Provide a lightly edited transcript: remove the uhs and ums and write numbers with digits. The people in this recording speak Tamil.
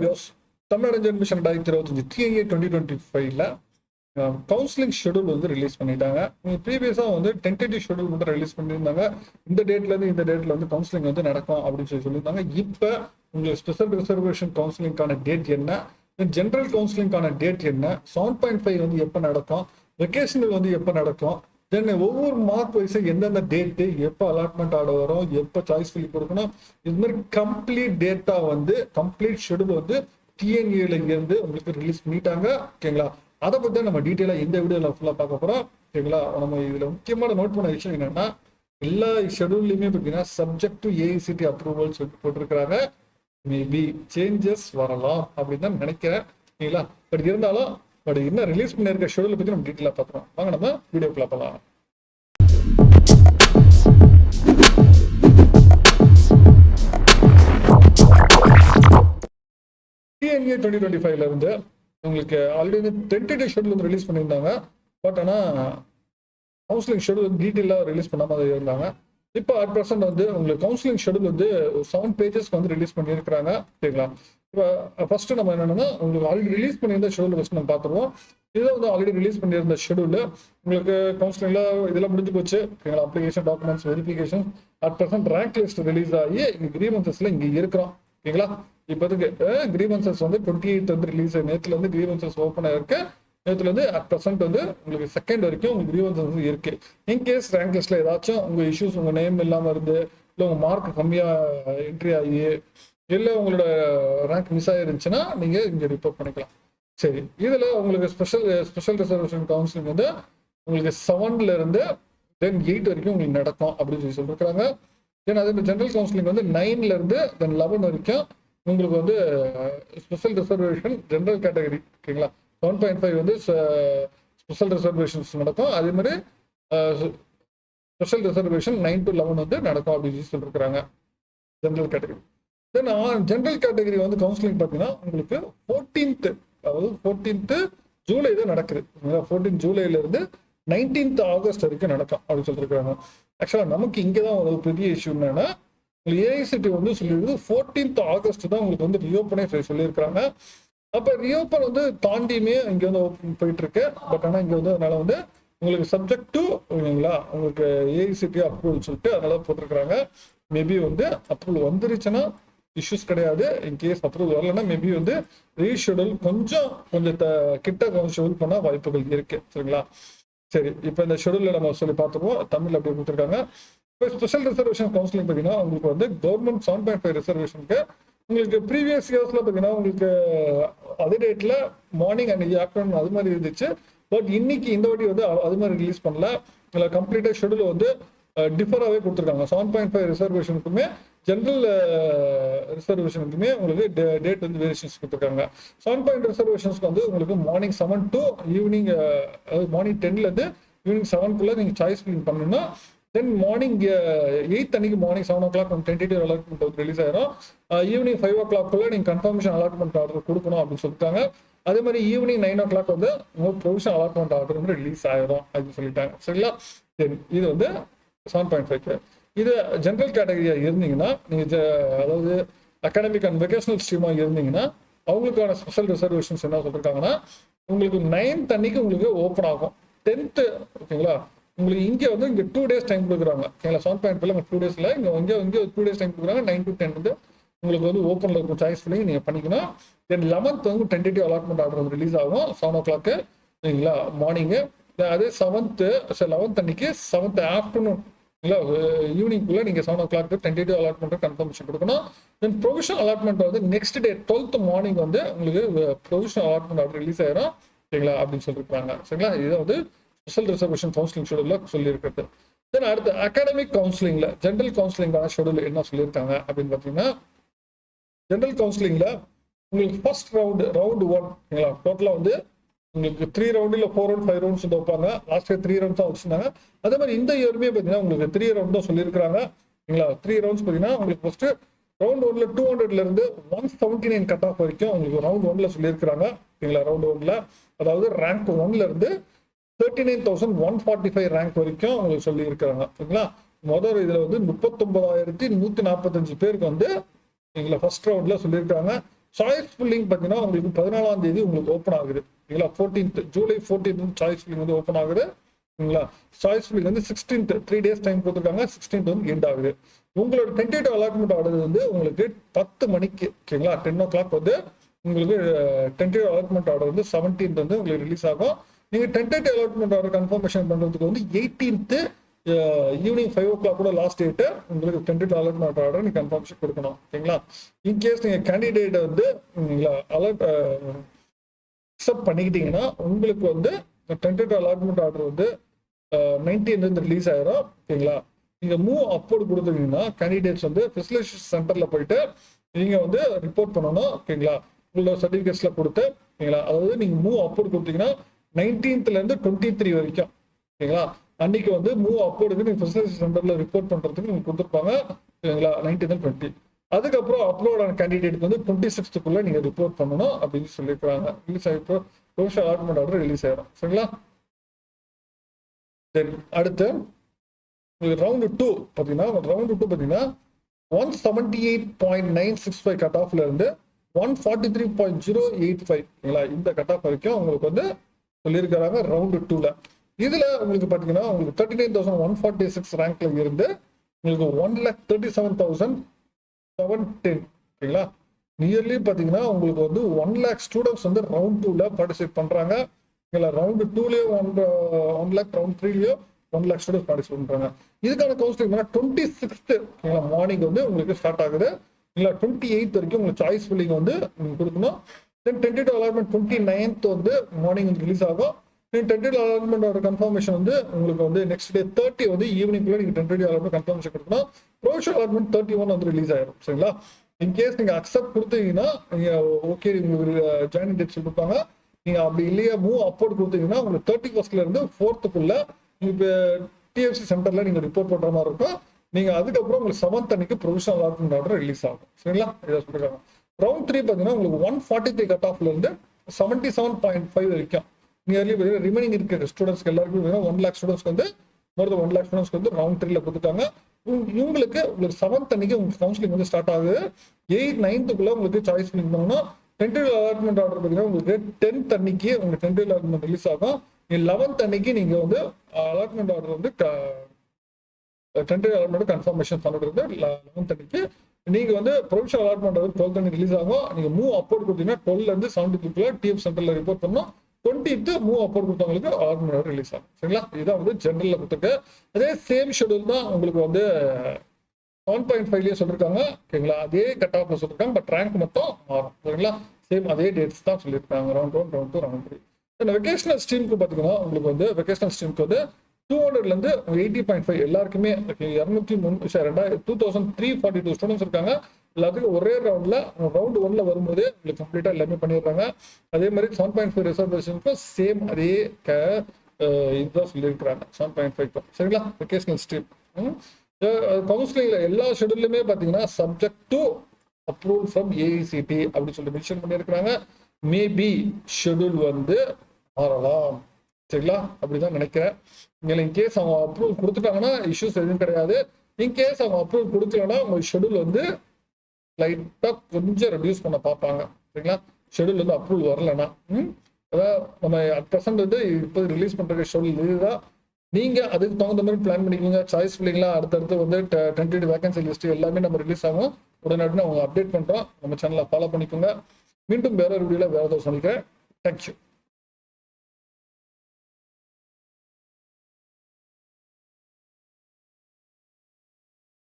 வியூஸ் தமிழ்நாடு அட்மிஷன் 2025 டிஏஏ 2025ல கவுன்சிலிங் ஷெடியூல் வந்து ரிலீஸ் பண்ணிட்டாங்க. ப்ரீவியஸாக வந்து டென்டேட்டிவ் ஷெடியூல் மட்டும் ரிலீஸ் பண்ணியிருந்தாங்க. இந்த டேட்லேருந்து இந்த டேட்டில் வந்து கவுன்சிலிங் வந்து நடக்கும் அப்படின்னு சொல்லியிருந்தாங்க. இப்போ உங்களுக்கு ஸ்பெஷல் ரிசர்வேஷன் கவுன்சிலிங்கான டேட் என்ன, ஜென்ரல் கவுன்சிலிங்கான டேட் என்ன, 7.5 வந்து எப்போ நடக்கும், வெக்கேஷனல் வந்து எப்போ நடக்கும், தென் ஒவ்வொரு மார்க் வைஸு எந்தெந்த டேட்டு, எப்போ அலாட்மெண்ட் ஆட வரும், எப்போ சாய்ஸ் ஃபில் கொடுக்கணும், இது மாதிரி கம்ப்ளீட் டேட்டா வந்து கம்ப்ளீட் ஷெடியூல் வந்து டிஎன்ஏல இருந்து உங்களுக்கு ரிலீஸ் பண்ணிட்டாங்க. ஓகேங்களா, அதை பற்றி நம்ம டீட்டெயிலாக இந்த வீடியோவில் ஃபுல்லாக பார்க்க போகிறோம். ஓகேங்களா, நம்ம இதில் முக்கியமான நோட் பண்ண விஷயம் என்னென்னா, எல்லா ஷெடியூல்லையுமே பார்த்தீங்கன்னா சப்ஜெக்ட் டு ஏஐசிடி அப்ரூவல் சொல்லி போட்டிருக்கிறாங்க. மேபி சேஞ்சஸ் வரலாம் அப்படின்னு தான் நினைக்கிறேன். ஓகேங்களா, பட் இருந்தாலும் இன்னும் ரிலீஸ் பண்ணியிருக்க ஷெடியூலை பற்றி நம்ம டீட்டெயிலாக பார்க்குறோம். வாங்க நம்ம வீடியோக்குள்ள போகலாம். டிஎன்ஏ 2025ல இருந்து உங்களுக்கு ஆல்ரெடி வந்து டென்டேட்டிவ் ஷெடியூல் வந்து ரிலீஸ் பண்ணியிருந்தாங்க. பட் ஆனால் கவுன்சிலிங் ஷெடியூல் வந்து டீட்டெயிலாக ரிலீஸ் பண்ணாமல் இருந்தாங்க. இப்போ அட் ப்ரெசென்ட் வந்து உங்களுக்கு கவுன்சிலிங் ஷெடியூல் வந்து 7 பேஜஸ்க்கு வந்து ரிலீஸ் பண்ணியிருக்கிறாங்க. சரிங்களா, இப்போ ஃபர்ஸ்ட் நம்ம என்னன்னா உங்களுக்கு ஆல்ரெடி ரிலீஸ் பண்ணியிருந்த ஷெடியூல் ஃபஸ்ட் நம்ம பார்த்துருவோம். இதை வந்து ஆல்ரெடி ரிலீஸ் பண்ணியிருந்த ஷெடியூல் உங்களுக்கு கவுன்சிலிங்ல இதெல்லாம் முடிஞ்சு போச்சு. ஓகேங்களா, application documents verification at present rank list release ஆகி இங்கே கிரீவன்சஸ்ல இங்கே இருக்கிறோம். ஓகேங்களா, இப்போதுக்கு கிரீவன்சஸ் வந்து 28 வந்து ரிலீஸ் நேற்றுல இருந்து கிரீவன்சஸ் ஓப்பன் ஆயிருக்கு. நேற்றுல இருந்து அட் ப்ரெசென்ட் வந்து உங்களுக்கு செகண்ட் வரைக்கும் உங்களுக்கு கிரீவன்சஸ் வந்து இருக்கு. இன்கேஸ் ரேங்க் லிஸ்ட்ல ஏதாச்சும் உங்க இஷ்யூஸ், உங்க நேம் இல்லாமல் இருந்து, இல்லை உங்க மார்க் கம்மியாக என்ட்ரி ஆகி, இல்லை உங்களோட ரேங்க் மிஸ் ஆயிருந்துச்சுன்னா நீங்க இங்க ரிப்போர்ட் பண்ணிக்கலாம். சரி, இதுல உங்களுக்கு ஸ்பெஷல் ரிசர்வேஷன் கவுன்சிலிங் வந்து உங்களுக்கு 7ல இருந்து தென் 8 வரைக்கும் உங்களுக்கு நடக்கும் அப்படின்னு சொல்லியிருக்காங்க. தென் அதே ஜென்ரல் கவுன்சிலிங் வந்து 9ல இருந்து தென் 11 வரைக்கும் உங்களுக்கு வந்து ஸ்பெஷல் ரிசர்வேஷன் ஜென்ரல் கேட்டகரி. ஓகேங்களா, 7.5 வந்து ஸ்பெஷல் ரிசர்வேஷன்ஸ் நடக்கும். அதே மாதிரி ஸ்பெஷல் ரிசர்வேஷன் 9 to 11 வந்து நடக்கும் அப்படின்னு சொல்லியிருக்காங்க ஜென்ரல் கேட்டகரி. தென் ஜென்ரல் கேட்டகரி வந்து கவுன்சிலிங் பார்த்தீங்கன்னா உங்களுக்கு 14th, அதாவது 14th ஜூலை தான் நடக்குது. 14 ஜூலைல இருந்து 19th ஆகஸ்ட் வரைக்கும் நடக்கும் அப்படின்னு சொல்லியிருக்காங்க. ஆக்சுவலா நமக்கு இங்கதான் ஒரு பெரிய இஷ்யூ என்னன்னா, ஏஐசிடி வந்து சொல்லியிருக்கு 14th ஆகஸ்ட் தான் உங்களுக்கு வந்து ரியோப்பனே சொல்லியிருக்காங்க. அப்ப ரியோப்பன் வந்து தாண்டியுமே இங்க வந்து போயிட்டு இருக்கு. பட் ஆனா இங்க வந்து அதனால வந்து உங்களுக்கு சப்ஜெக்ட் டு உங்களுக்கு ஏஐசிடி அப்ரூவல் சொல்லிட்டு அதனால போட்டிருக்கிறாங்க. மேபி வந்து அப்ரூவல் வந்துருச்சுன்னா இஷ்யூஸ் கிடையாது. இன்கேஸ் அப்ரூவல் வரலன்னா மேபி வந்து ரீஷெடியூல் கொஞ்சம் கிட்ட ஷெடியூல் பண்ண வாய்ப்புகள் இருக்கு. சரிங்களா, சரி, இப்போ இந்த ஷெடியூல்ல நம்ம சொல்லி பார்த்துருவோம். தமிழ் அப்படி கொடுத்துருக்காங்க. இப்போ ஸ்பெஷல் ரிசர்வேஷன் கவுன்சிலிங் பார்த்தீங்கன்னா உங்களுக்கு வந்து கவர்மெண்ட் 7.5 ரிசர்வேஷனுக்கு உங்களுக்கு ப்ரீவியஸ் இயர்ஸ்ல பார்த்தீங்கன்னா உங்களுக்கு அதே டேட்ல மார்னிங் அண்ட் ஆஃப்டர்நூன் அது மாதிரி இருந்துச்சு. பட் இன்னைக்கு இந்த வாட்டி வந்து அது மாதிரி ரிலீஸ் பண்ணல. இல்லை கம்ப்ளீட்டா ஷெடியூல் வந்து டிஃபராகவே கொடுத்துருக்காங்க. 7.5 ரிசர்வேஷனுக்குமே ஜென்ரல் ரிசர்வேஷனுக்குமே உங்களுக்கு டேட் வந்து வேரியேஷன்ஸ் கொடுத்துருக்காங்க. 7.5 ரிசர்வேஷன்ஸ்க்கு வந்து உங்களுக்கு மார்னிங் 7 to ஈவினிங், மார்னிங் 10ல இருந்து ஈவினிங் 7க்குள்ள நீங்க சாய்ஸ் ஃபில் பண்ணணும்னா, தென் மார்னிங் 8 அன்னைக்கு மார்னிங் 7 o'clock டென்டேட்டிவ் அலாட்மெண்ட் வந்து ரிலீஸ் ஆயிரும். ஈவினிங் 5 o'clock நீங்க கன்ஃபர்மேஷன் அலாட்மெண்ட் ஆர்டர் கொடுக்கணும் அப்படின்னு சொல்லிட்டாங்க. அதே மாதிரி ஈவினிங் 9 o'clock வந்து உங்களுக்கு ப்ரொவிஷன் அலாட்மெண்ட் ஆர்டர் வந்து ரிலீஸ் ஆயிரும் அப்படின்னு சொல்லிட்டாங்க. சரிங்களா, இது வந்து 7.5. இது ஜென்ரல் கேட்டகரியா இருந்தீங்கன்னா நீங்க அதாவது அகாடமிக் அண்ட் வெகேஷனல் ஸ்ட்ரீமா இருந்தீங்கன்னா அவங்களுக்கான ஸ்பெஷல் ரிசர்வேஷன்ஸ் என்ன சொல்லிருக்காங்கன்னா, உங்களுக்கு 9th அன்னைக்கு உங்களுக்கு ஓப்பன் ஆகும். 10th ஓகேங்களா, உங்களுக்கு இங்கே வந்து இங்கே 2 days டைம் கொடுக்குறாங்க. ஓகேங்களா, 7.5 2 daysல இங்கே 2 days டைம் கொடுக்குறாங்க. 9 to 10 வந்து உங்களுக்கு வந்து ஓப்பன்ல இருக்கும் சாய்ஸ் ஃபில்லிங் நீங்க பண்ணிக்கணும். தென் 11th வந்து டென்டேட்டிவ் அலாட்மெண்ட் ஆர்டர் வந்து ரிலீஸ் ஆகும் 7 o'clock சரிங்களா மார்னிங்கு. அதே 11th அன்னைக்கு 7th ஆஃப்டர்நூன் இல்லை ஈவினிங்குள்ள நீங்க 7 o'clock டென்டேட்டிவ் அலாட்மெண்ட் கன்ஃபர்மேஷன் கொடுக்கணும். தென் ப்ரொவிஷனல் அலாட்மெண்ட் வந்து நெக்ஸ்ட் டே 12th மார்னிங் வந்து உங்களுக்கு ப்ரொவிஷனல் அலாட்மெண்ட் ஆர்டர் ரிலீஸ் ஆயிரும். சரிங்களா, அப்படின்னு சொல்லியிருக்காங்க. சரிங்களா, இதை வந்து ஸ்பெஷல் ரிசர்வேஷன் கவுன்சிலிங் ஷெடியூல்ல சொல்லியிருக்கிறது. தென் அடுத்து அகாடமிக் கவுன்சிலிங்ல ஜென்ரல் கவுன்சிலிங்கான ஷெடியூல் என்ன சொல்லியிருக்காங்க அப்படின்னு பார்த்தீங்கன்னா, ஜென்ரல் கவுன்சிலிங்ல உங்களுக்கு ஃபர்ஸ்ட் ரவுண்ட் 1 டோட்டலா வந்து உங்களுக்கு 3 round இல்ல 4 round 5 rounds வந்து வைப்பாங்க. லாஸ்ட் இயர் 3 rounds தான் வச்சிருந்தாங்க. அதே மாதிரி இந்த இயருமே பார்த்தீங்கன்னா உங்களுக்கு 3 round தான் சொல்லியிருக்காங்க. 3 rounds பார்த்தீங்கன்னா உங்களுக்கு ஃபர்ஸ்ட் ரவுண்ட் 1ல 200ல இருந்து 179 கட் ஆஃப் வரைக்கும் உங்களுக்கு ரவுண்ட் 1ல சொல்லியிருக்காங்க. ரவுண்ட் 1ல அதாவது ரேங்க் 1ல இருந்து 39,145 ரேங்க் வரைக்கும் உங்களுக்கு சொல்லி இருக்கிறாங்க. சரிங்களா, முதல் இதுல வந்து 39,145 பேருக்கு வந்து ஃபர்ஸ்ட் ரவுண்ட்ல சொல்லியிருக்காங்க. சாய்ஸ் ஃபில்லிங் பார்த்தீங்கன்னா உங்களுக்கு 14ஆம் தேதி உங்களுக்கு ஓப்பன் ஆகுது சரிங்களா. 14th July 14th choice filling வந்து ஓப்பன் ஆகுது சரிங்களா. சாய்ஸ் ஃபில்லிங் வந்து 16th 3 days டைம் கொடுத்துருக்காங்க. 16th வந்து எண்ட் ஆகுது. உங்களோட டென்டேட்டிவ் அலாட்மெண்ட் ஆர்டர் வந்து உங்களுக்கு 10 மணிக்கு ஓகேங்களா 10 o'clock வந்து உங்களுக்கு டென்டேட்டிவ் அலாட்மெண்ட் ஆர்டர் வந்து 17th வந்து உங்களுக்கு ரிலீஸ் ஆகும். நீங்க டென்டேட்டிவ் அலாட்மெண்ட் ஆர்டர் கன்ஃபர்மேஷன் பண்றதுக்கு வந்து 18th ஈவினிங் 5 o'clock கூட லாஸ்ட் டேட்டு உங்களுக்கு டென்டேட்டிவ் அலாட்மெண்ட் ஆர்டர் நீங்க கன்ஃபர்மேஷன் கொடுக்கணும் ஓகேங்களா. இன்கேஸ் நீங்க கேண்டிடேட் வந்து அலர்ட் அக்செப்ட் பண்ணிக்கிட்டீங்கன்னா உங்களுக்கு வந்து டென்டேட்டிவ் அலாட்மெண்ட் ஆர்டர் வந்து 19th வந்து ரிலீஸ் ஆயிரும் ஓகேங்களா. நீங்க மூவ் அப்போர்டு கொடுத்தீங்கன்னா கேண்டிடேட்ஸ் வந்து ஃபெசிலிட்டேஷன் சென்டர்ல போயிட்டு நீங்க வந்து ரிப்போர்ட் பண்ணணும் ஓகேங்களா. உங்களோட சர்டிபிகேட்ஸ்ல கொடுத்து ஓகேங்களா. அதாவது நீங்க மூவ் அப்போர்டு கொடுத்தீங்கன்னா 19th இருந்து 23 வரைக்கும் ஓகேங்களா. அன்னைக்கு வந்து மூவ் அப்போர்டுக்கு நீங்க ஃபெசிலிட்டேஷன் சென்டர்ல ரிப்போர்ட் பண்றதுக்கு நீங்க கொடுத்துருப்பாங்க ஓகேங்களா 19th and 20. அதுக்கப்புறம் அப்லோட் ஆன கேண்டிடேட் வந்து 26th நீங்க ரிப்போர்ட் பண்ணணும் அப்படின்னு சொல்லியிருக்காங்க. ரிலீஸ் ஆகிப்போ ப்ரொவிஷனல் அலாட்மெண்ட் ஆர்டர் ரிலீஸ் ஆயிடும் சரிங்களா. தென் அடுத்து ரவுண்ட் 2 பார்த்தீங்கன்னா 178.965 கட் ஆஃப்ல இருந்து 143.085 இந்த கட் ஆஃப் வரைக்கும் உங்களுக்கு வந்து சொல்லியிருக்கிறாங்க ரவுண்ட் 2ல. இதுல உங்களுக்கு பார்த்தீங்கன்னா உங்களுக்கு 39,146 ரேங்க்ல இருந்து உங்களுக்கு 1,37,710 ஓகேங்களா. நியர்லி பார்த்தீங்கன்னா உங்களுக்கு வந்து 1 lakh ஸ்டூடெண்ட்ஸ் வந்து ரவுண்ட் 2ல பார்ட்டிசிபேட் பண்றாங்க. ரவுண்ட் 2லயோ 1 lakh, ரவுண்ட் 3லயோ 1 lakh ஸ்டூடெண்ட்ஸ் பார்ட்டிசிபேட் பண்றாங்க. இதுக்கான கவுன்சிலிங் 26th மார்னிங் வந்து உங்களுக்கு ஸ்டார்ட் ஆகுது. 28th வரைக்கும் உங்களுக்கு சாய்ஸ் ஃபில்லிங் வந்து கொடுக்கணும். தென் டென்டேட்டிவ் அலாட்மெண்ட் 29th வந்து மார்னிங் ரிலீஸ் ஆகும். டென்டேட்டிவ் அலாட்மெண்ட் ஒரு கன்ஃபர்மேஷன் வந்து உங்களுக்கு வந்து நெக்ஸ்ட் டே 30 வந்து ஈவினிங்குள்ள நீங்க டென்டேட்டிவ் அலாட்மெண்ட் கன்ஃபர்மேஷன் கொடுக்கணும். ப்ரொவிஷனல் அலாட்மெண்ட் 31 வந்து ரிலீஸ் ஆயிரும் சரிங்களா. இன்கேஸ் நீங்க அக்செப்ட் கொடுத்தீங்கன்னா நீங்க ஓகே உங்களுக்கு ஜாயினிங் டேட்ஸ் கொடுப்பாங்க. நீங்க அப்படி இல்லையா மூவ் அப்போர்ட் கொடுத்தீங்கன்னா உங்களுக்கு 31st இருந்து 4th இப்போ டிஎஃப்சி சென்டர்ல நீங்க ரிப்போர்ட் பண்ற மாதிரி இருக்கும். நீங்க அதுக்கப்புறம் உங்களுக்கு 7th அன்னைக்கு ப்ரொவிஷனல் அலாட்மெண்ட் ஆர்டர் ரிலீஸ் ஆகும் சரிங்களா. இதை சொல்லிருக்காங்க. ரவுண்ட் 3 பார்த்தீங்கன்னா உங்களுக்கு 143 கட் ஆஃப்ல இருந்து 77.5 வரைக்கும் நியர்லி ரிமைனிங் இருக்கிற ஸ்டூடெண்ட்ஸ்க்கு எல்லாருக்கும் 1 lakh ஸ்டூடெண்ட்ஸ்க்கு வந்து மோர் தென் 1 lakh ஸ்டூடெண்ட்ஸ்க்கு வந்து ரவுண்ட் 3ல கொடுத்துட்டாங்க. உங்களுக்கு 7th அன்னைக்கு உங்களுக்கு கவுன்சிலிங் வந்து ஸ்டார்ட் ஆகுது. 8th 9th உங்களுக்கு சாய்ஸ் ஃபில்லிங் பண்ணணும். டென்டேட்டிவ் அலாட்மெண்ட் ஆர்டர் பார்த்தீங்கன்னா உங்களுக்கு 10th அன்னைக்கு உங்களுக்கு டென்டேட்டிவ் அலாட்மெண்ட் ரிலீஸ் ஆகும். 11th அன்னைக்கு நீங்க வந்து அலாட்மெண்ட் ஆர்டர் வந்து டென்டேட்டிவ் அலாட்மெண்ட் கன்ஃபர்மேஷன் பண்ணுறது 11th அன்னைக்கு. நீங்க வந்து ப்ரொவிஷனல் அலாட்மெண்ட் வந்து 12th அன்னைக்கு ரிலீஸ் ஆகும். நீங்க மூவ் அப்போர்ட் கொடுத்தீங்கன்னா 12ல இருந்து 17th டிஎஃப் சென்டர்ல ரிப்போர்ட் பண்ணணும். 20th மூவ் அப்போர்ட் கொடுத்தவங்களுக்கு அலாட்மெண்ட் ஆர்டர் ரிலீஸ் ஆகும் சரிங்களா. இதுதான் வந்து ஜெனரல்ல கொடுத்துருக்கு. அதே சேம் ஷெடியூல் தான் உங்களுக்கு வந்து 1.5லயே சொல்லியிருக்காங்க ஓகேங்களா. அதே கட் ஆஃப்ல சொல்லியிருக்காங்க. பட் ரேங்க் மட்டும் மாறும் சரிங்களா. சேம் அதே டேட்ஸ் தான் சொல்லியிருக்காங்க. Round 1, round 2, round 3. வெகேஷனல் ஸ்ட்ரீமுக்கு பார்த்தீங்கன்னா உங்களுக்கு வந்து வெகேஷனல் ஸ்ட்ரீமுக்கு வந்து 200ல இருந்து 80.5 எல்லாருக்குமே 2342 ஸ்டூடெண்ட்ஸ் இருக்காங்க. எல்லாத்துக்கும் ஒரே ரவுண்ட்ல ரவுண்ட் 1ல வரும்போது உங்களுக்கு கம்ப்ளீட்டா எல்லாமே பண்ணிடுறாங்க. அதே மாதிரி 7.5 ரிசர்வேஷனுக்கும் சேம் அதே இதுதான் சொல்லியிருக்கிறாங்க 7.5 சரிங்களா. வெகேஷனல் ஸ்ட்ரீம் கவுன்சிலிங்ல எல்லா ஷெடியூல்லுமே பார்த்தீங்கன்னா subject to approval from AICTE அப்படின்னு சொல்லி மென்ஷன் பண்ணியிருக்கிறாங்க. மேபி ஷெடியூல் வந்து மாறலாம் சரிங்களா. அப்படிதான் நினைக்கிறேன். இன்கேஸ் அவங்க அப்ரூவல் கொடுத்துட்டாங்கன்னா இஷ்யூஸ் எதுவும் கிடையாது. இன்கேஸ் அவங்க அப்ரூவல் கொடுக்கலன்னா உங்க ஷெடியூல் வந்து லைட்டா கொஞ்சம் ரெடியூஸ் பண்ண பார்ப்பாங்க சரிங்களா. ஷெடியூல் வந்து அப்ரூவல் வரலன்னா அதாவது நம்ம அட் ப்ரெசென்ட் வந்து இப்போ ரிலீஸ் பண்ற ஷெடியூல் இதுதான். நீங்க அதுக்கு தகுந்த மாதிரி பிளான் பண்ணிக்கோங்க. சாய்ஸ் ஃபில்லிங்லாம் அடுத்தடுத்து வந்து டென்டேட்டிவ் வேகன்சி லிஸ்ட் எல்லாமே நம்ம ரிலீஸ் ஆகும். உடனே அவங்க அப்டேட் பண்றோம். நம்ம சேனலை ஃபாலோ பண்ணிக்கோங்க. மீண்டும் வேற ஒரு வீடியோல வேற ஏதாவது சொல்லிக்கிறேன். தேங்க்யூ.